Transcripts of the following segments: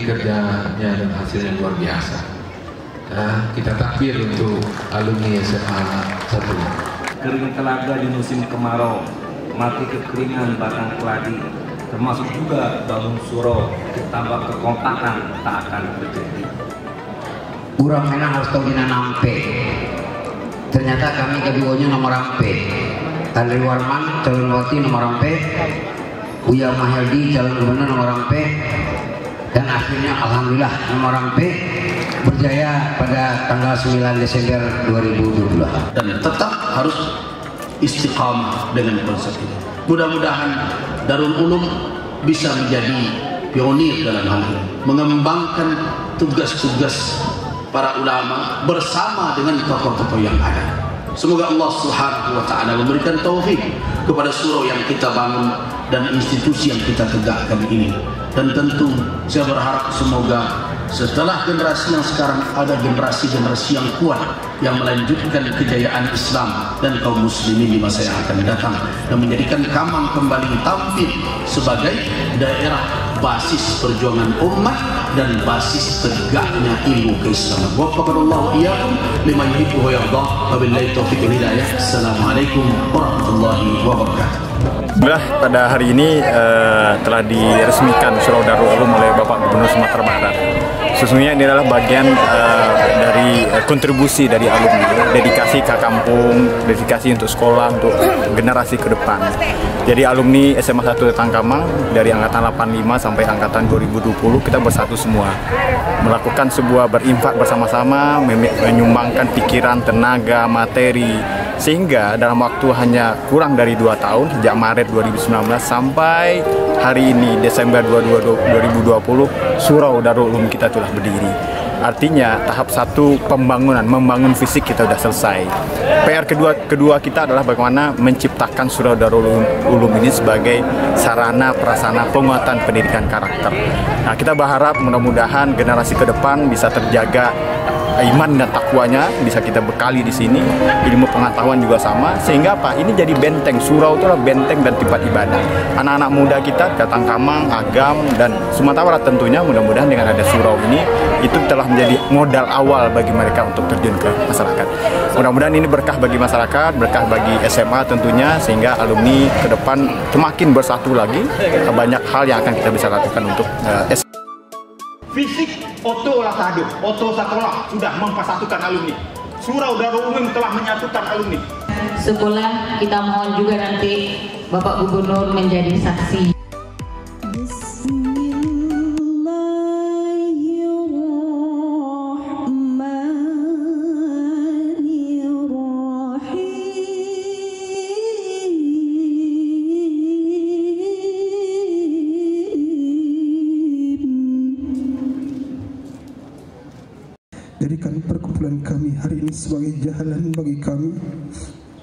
kerjanya dan hasilnya luar biasa. Kita takbir untuk alumni SMA 1. Kering telaga di musim kemarau, mati kekeringan batang keladi, termasuk juga bangun surau, ditambah kekompakan tak akan terjadi. Urang menang harus tahu dina nampe. Ternyata kami keduanya nomor rampe. Andri Warman calon wati nomor rampe, Uya Maheldi calon gubernur nomor rampe, dan akhirnya alhamdulillah nomor rampe berjaya pada tanggal 9 Desember 2022. Dan tetap harus istiqamah dengan konsep ini. Mudah-mudahan Darul Ulum bisa menjadi pionir dalam hal ini, mengembangkan tugas-tugas para ulama bersama dengan tokoh-tokoh yang ada. Semoga Allah Subhanahu wa Ta'ala memberikan taufik kepada surau yang kita bangun dan institusi yang kita tegakkan ini. Dan tentu saya berharap semoga setelah generasi yang sekarang ada generasi-generasi yang kuat yang melanjutkan kejayaan Islam dan kaum muslimin di masa yang akan datang, dan menjadikan Kamang kembali tampil sebagai daerah basis perjuangan umat dan basis tegaknya ilmu keislaman. Waffaqanallahu iyyakum lima yuhibbu wa yardah. Wabillahi taufiq wal hidayah. Assalamualaikum warahmatullahi wabarakatuh. Alhamdulillah pada hari ini telah diresmikan Surau Darul Ulum oleh Bapak Gubernur Sumatera Barat. Sesungguhnya ini adalah bagian dari kontribusi dari alumni, dedikasi ke kampung, dedikasi untuk sekolah, untuk generasi ke depan. Jadi alumni SMA 1 Tangkamang dari angkatan 85 sampai angkatan 2020 kita bersatu semua, melakukan sebuah berinfak bersama-sama, menyumbangkan pikiran, tenaga, materi, sehingga dalam waktu hanya kurang dari 2 tahun, sejak Maret 2019 sampai hari ini Desember 2020, Surau Darul Ulum kita telah berdiri. Artinya tahap 1 pembangunan, membangun fisik kita sudah selesai. PR kedua kita adalah bagaimana menciptakan Surau Darul Ulum ini sebagai sarana prasarana penguatan pendidikan karakter. Nah, kita berharap mudah-mudahan generasi ke depan bisa terjaga iman dan takwanya, bisa kita bekali di sini, ilmu pengetahuan juga sama, sehingga apa? Ini jadi benteng. Surau itu adalah benteng dan tempat ibadah. Anak-anak muda kita, Tangkamang, Agam, dan Sumatera Barat tentunya, mudah-mudahan dengan ada surau ini, itu telah menjadi modal awal bagi mereka untuk terjun ke masyarakat. Mudah-mudahan ini berkah bagi masyarakat, berkah bagi SMA tentunya, sehingga alumni ke depan semakin bersatu lagi. Banyak hal yang akan kita bisa lakukan untuk SMA. Fisik oto olah sadu, oto sekolah sudah mempersatukan alumni. Surau Darul Ulum telah menyatukan alumni. Sekolah kita mohon juga nanti Bapak Gubernur menjadi saksi. Jadikan perkumpulan kami hari ini sebagai jalan bagi kami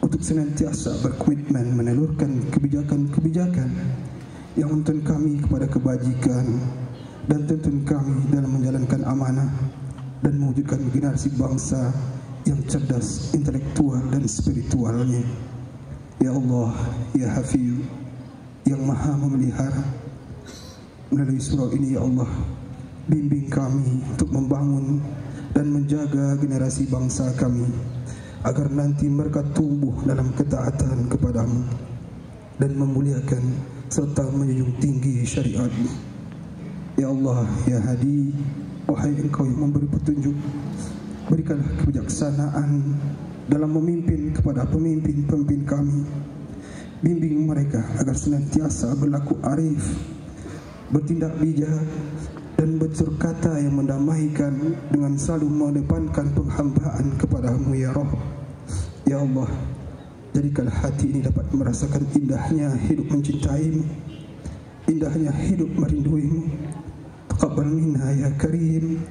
untuk senantiasa berkomitmen menelurkan kebijakan-kebijakan yang menuntun kami kepada kebajikan dan tuntun kami dalam menjalankan amanah dan mewujudkan generasi bangsa yang cerdas, intelektual dan spiritualnya. Ya Allah, Ya Hafiz, yang maha memelihara, melalui surau ini ya Allah, bimbing kami untuk membangun dan menjaga generasi bangsa kami agar nanti mereka tumbuh dalam ketaatan kepadamu dan memuliakan serta menjunjung tinggi syariat-Mu. Ya Allah, Ya Hadi, wahai Engkau yang memberi petunjuk, berikanlah kebijaksanaan dalam memimpin kepada pemimpin-pemimpin kami. Bimbing mereka agar senantiasa berlaku arif, bertindak bijak, dan bertutur kata yang mendamaikan dengan selalu mengedepankan penghambaan kepada-Mu ya Rabb. Ya Allah, jadikanlah hati ini dapat merasakan indahnya hidup mencintai-Mu, indahnya hidup merinduimu. Taqabbal minna ya Karim.